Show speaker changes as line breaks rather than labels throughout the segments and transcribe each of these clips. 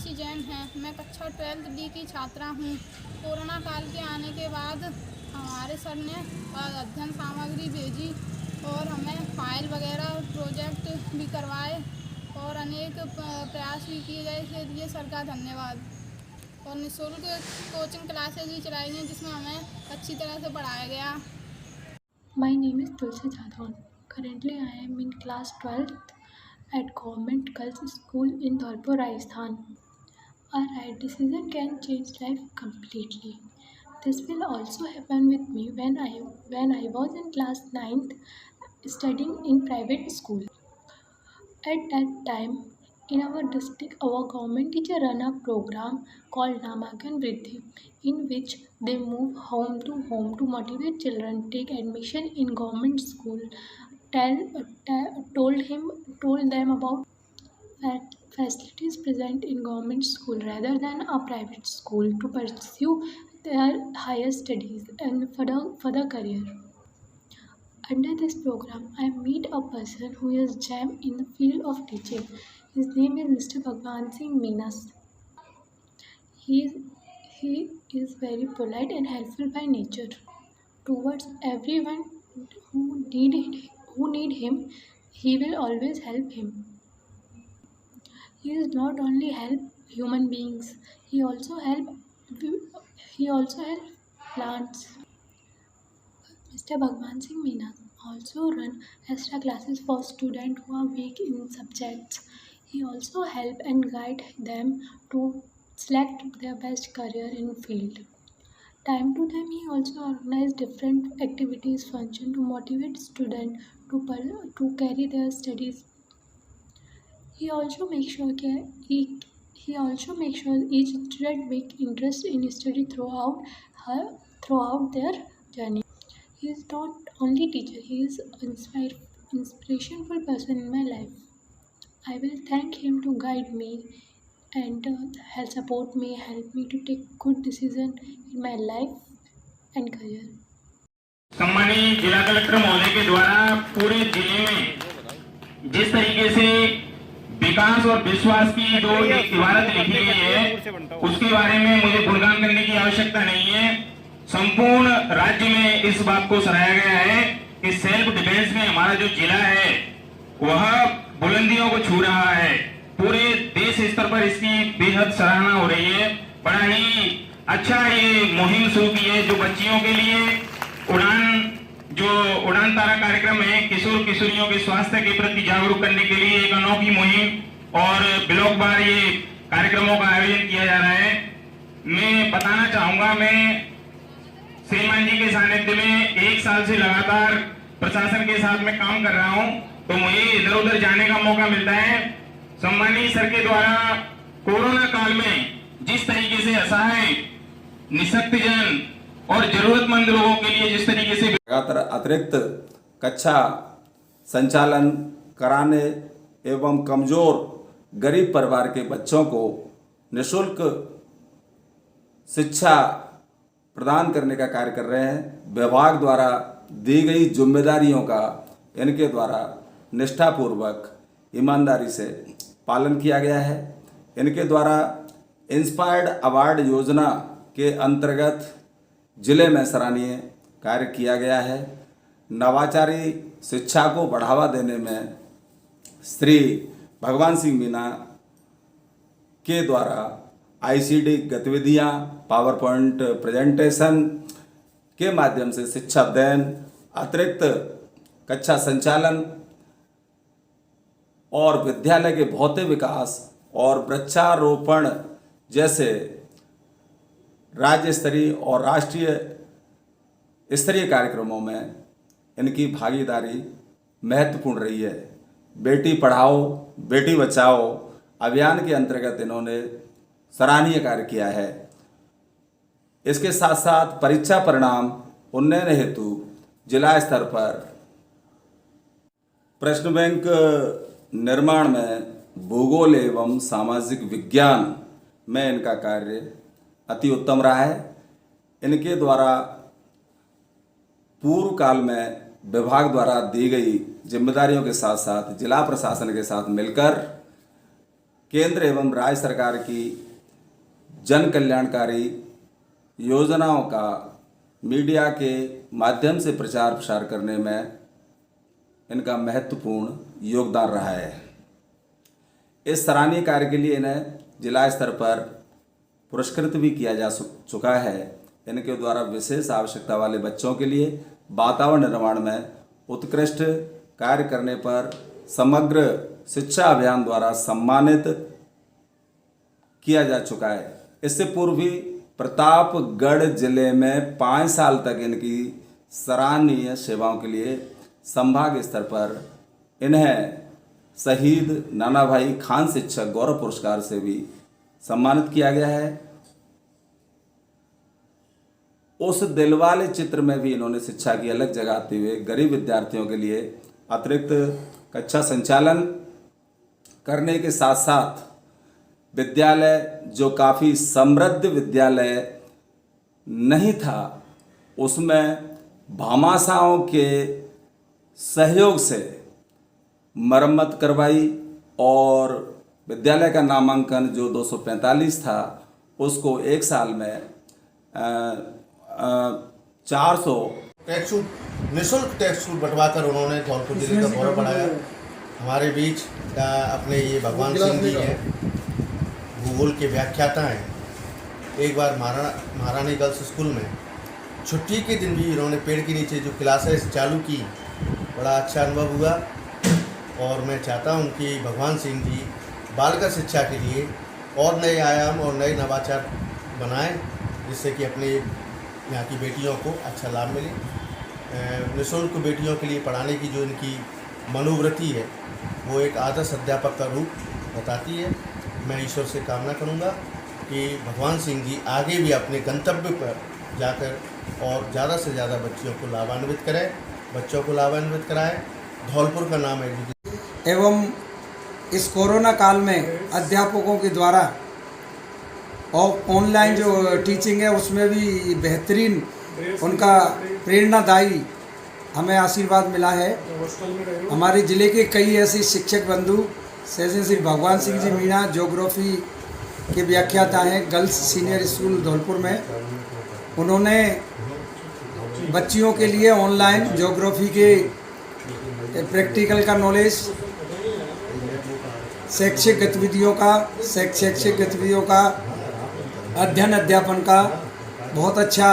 साक्षी जैन है। मैं कक्षा 12th डी की छात्रा हूँ। कोरोना काल के आने के बाद हमारे सर ने अध्ययन सामग्री भेजी और हमें फाइल वगैरह प्रोजेक्ट भी करवाए और अनेक प्रयास भी किए गए। इसके लिए सर का धन्यवाद। और निःशुल्क कोचिंग क्लासेज भी चलाई गई जिसमें हमें अच्छी तरह से पढ़ाया गया।
My name is Tulsi Jadhavan. Currently, I am in class 12th at Government Girls School in Dholpur, Rajasthan. A right decision can change life completely. This will also happen with me when I was in class 9th studying in private school. At that time, in our district, our government teacher run a program called Namakan Vriddhi, in which they move home to motivate children take admission in government school. Told them about facilities present in government school rather than a private school to pursue their higher studies and further career. Under this program, I meet a person who is gem in the field of teaching. His name is Mr. Bhagwan Singh Meenas. He is very polite and helpful by nature. Towards everyone who need him, he will always help him. He is not only help human beings, he also help plants. Mr. Bhagwan Singh Meena also run extra classes for students who are weak in subjects. He also help and guide them to select their best career in field. Time to time, he also organize different activities, function to motivate students to carry their studies. He also makes sure each student make interest in study throughout their journey. He is not only teacher; he is inspirational person in my life. I will thank him to guide me and help support me, help me to take good decision in my life and career.
सम्मानीय जिला collector महोदय के द्वारा पूरे जिले में जिस तरीके से विकास और विश्वास की जो एक इबारत लिखी गई है उसके बारे में मुझे गुणगान करने की आवश्यकता नहीं है। संपूर्ण राज्य में इस बात को सराहा गया है कि सेल्फ डिफेंस में हमारा जो जिला है वह बुलंदियों को छू रहा है। पूरे देश स्तर पर इसकी बेहद सराहना हो रही है। बड़ा ही अच्छा ये मुहिम शुरू की है जो बच्चियों के लिए उड़ान तारा कार्यक्रम है। किशोर किशोरियों के स्वास्थ्य के प्रति जागरूक करने के लिए एक अनोखी मुहिम और ब्लॉक बार ये कार्यक्रमों का आयोजन किया जा रहा है। मैं बताना चाहूंगा, मैं श्रीमान जी के सानिध्य में 1 साल से लगातार प्रशासन के साथ में काम कर रहा हूं, तो मुझे इधर उधर जाने का मौका मिलता है। सम्मानीय सर के द्वारा कोरोना काल में जिस तरीके से असहाय, निःशक्तजन और जरूरतमंद लोगों के लिए जिस तरीके से
अतिरिक्त कक्षा संचालन कराने एवं कमजोर गरीब परिवार के बच्चों को निःशुल्क शिक्षा प्रदान करने का कार्य कर रहे हैं। विभाग द्वारा दी गई जिम्मेदारियों का इनके द्वारा निष्ठापूर्वक ईमानदारी से पालन किया गया है। इनके द्वारा इंस्पायर्ड अवार्ड योजना के अंतर्गत जिले में सराहनीय कार्य किया गया है। नवाचारी शिक्षा को बढ़ावा देने में श्री भगवान सिंह मीना के द्वारा आईसीडी गतिविधियां, पावर पॉइंट प्रेजेंटेशन के माध्यम से शिक्षा अध्ययन, अतिरिक्त कक्षा संचालन और विद्यालय के भौतिक विकास और वृक्षारोपण जैसे राज्य स्तरीय और राष्ट्रीय स्तरीय कार्यक्रमों में इनकी भागीदारी महत्वपूर्ण रही है। बेटी पढ़ाओ बेटी बचाओ अभियान के अंतर्गत इन्होंने सराहनीय कार्य किया है। इसके साथ साथ परीक्षा परिणाम उन्नयन हेतु जिला स्तर पर प्रश्न बैंक निर्माण में भूगोल एवं सामाजिक विज्ञान में इनका कार्य अति उत्तम रहा है। इनके द्वारा पूर्व काल में विभाग द्वारा दी गई जिम्मेदारियों के साथ साथ जिला प्रशासन के साथ मिलकर केंद्र एवं राज्य सरकार की जन कल्याणकारी योजनाओं का मीडिया के माध्यम से प्रचार प्रसार करने में इनका महत्वपूर्ण योगदान रहा है। इस सराहनीय कार्य के लिए इन्हें जिला स्तर पर पुरस्कृत भी किया जा चुका है। इनके द्वारा विशेष आवश्यकता वाले बच्चों के लिए वातावरण निर्माण में उत्कृष्ट कार्य करने पर समग्र शिक्षा अभियान द्वारा सम्मानित किया जा चुका है। इससे पूर्व भी प्रतापगढ़ जिले में 5 साल तक इनकी सराहनीय सेवाओं के लिए संभाग स्तर पर इन्हें शहीद नानाभाई खान शिक्षक गौरव पुरस्कार से भी सम्मानित किया गया है। उस दिलवाले चित्र में भी इन्होंने शिक्षा की अलग जगाते हुए गरीब विद्यार्थियों के लिए अतिरिक्त कक्षा संचालन करने के साथ साथ विद्यालय जो काफ़ी समृद्ध विद्यालय नहीं था उसमें भामाशाहों के सहयोग से मरम्मत करवाई और विद्यालय का नामांकन जो 245 था उसको एक साल में 400
टेक्स्ट निःशुल्क टेक्स्ट बंटवा कर उन्होंने धौलपुर जिले का गौरव बढ़ाया। हमारे बीच अपने ये भगवान सिंह जी हैं, भूगोल के व्याख्याता हैं। एक बार महारानी गर्ल्स स्कूल में छुट्टी के दिन भी इन्होंने पेड़ के नीचे जो क्लासेस चालू की, बड़ा अच्छा अनुभव हुआ। और मैं चाहता हूँ कि भगवान सिंह जी बालिका शिक्षा के लिए और नए आयाम और नए नवाचार बनाएं, जिससे कि अपने यहाँ की बेटियों को अच्छा लाभ मिले। निःशुल्क बेटियों के लिए पढ़ाने की जो इनकी मनोवृत्ति है वो एक आदर्श अध्यापक का रूप बताती है। मैं ईश्वर से कामना करूँगा कि भगवान सिंह जी आगे भी अपने गंतव्य पर जाकर और ज़्यादा से ज़्यादा बच्चियों को लाभान्वित करें, बच्चों को लाभान्वित कराएं। धौलपुर का नाम है
एवं इस कोरोना काल में अध्यापकों के द्वारा और ऑनलाइन जो टीचिंग है उसमें भी बेहतरीन उनका प्रेरणादायी हमें आशीर्वाद मिला है। हमारे ज़िले के कई ऐसे शिक्षक बंधु जैसे श्री भगवान सिंह जी मीणा ज्योग्राफी के व्याख्याता हैं गर्ल्स सीनियर स्कूल धौलपुर में। उन्होंने बच्चियों के लिए ऑनलाइन ज्योग्राफी के प्रैक्टिकल का नॉलेज, शैक्षिक गतिविधियों का अध्ययन अध्यापन का बहुत अच्छा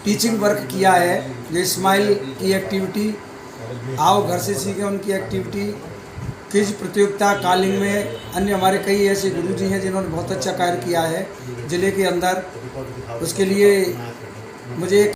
टीचिंग वर्क किया है। जो स्माइल की एक्टिविटी, आओ घर से सीखें उनकी एक्टिविटी, क्विज प्रतियोगिता, कॉलिंग में अन्य हमारे कई ऐसे गुरुजी हैं जिन्होंने बहुत अच्छा कार्य किया है ज़िले के अंदर। उसके लिए मुझे